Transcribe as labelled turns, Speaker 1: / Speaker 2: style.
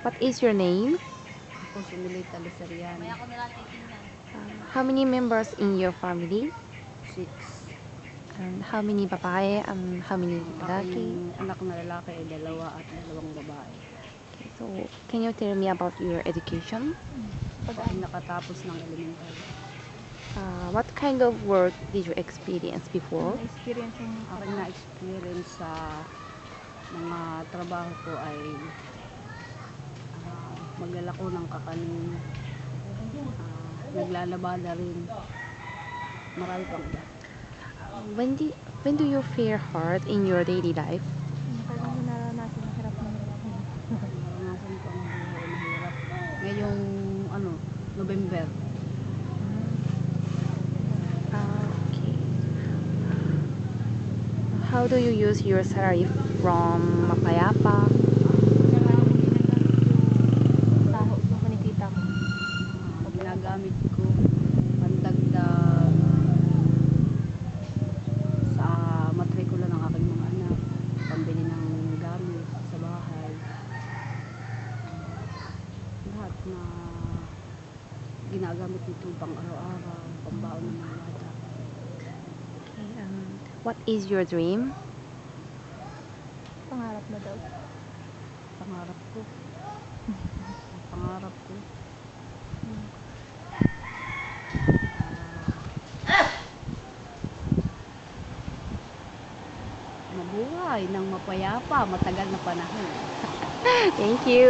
Speaker 1: What is your name?
Speaker 2: Ako si Milita Lucerian.
Speaker 1: How many members in your family?
Speaker 2: 6.
Speaker 1: And how many babae and how many
Speaker 2: Ang
Speaker 1: lalaki?
Speaker 2: aking anak na lalaki ay 2 at 2 babae.
Speaker 1: Okay, so can you tell me about your education?
Speaker 2: Ako ay nakatapos ng elementary.
Speaker 1: What kind of work did you experience before?
Speaker 2: Aking na-experience sa mga trabaho ko ay maglalako ng kakanin, naglalabada rin, marami pang iba.
Speaker 1: When do you feel hard in your daily life?
Speaker 2: Naranasan ko ang buhay mahirap. Ngayong November.
Speaker 1: Okay. How do you use your salary from Mapayapa?
Speaker 2: Ginagamit ko pandagdag sa matrikula ng aking mga anak, pambili ng gamit sa bahay, lahat na ginagamit nito pang araw-araw, pambaon ng mga bata.
Speaker 1: Okay, what is your dream?
Speaker 2: Pangarap na daw. Pangarap ko. Pangarap ko. Mabuhay ng mapayapa, matagal na panahon.
Speaker 1: Thank you.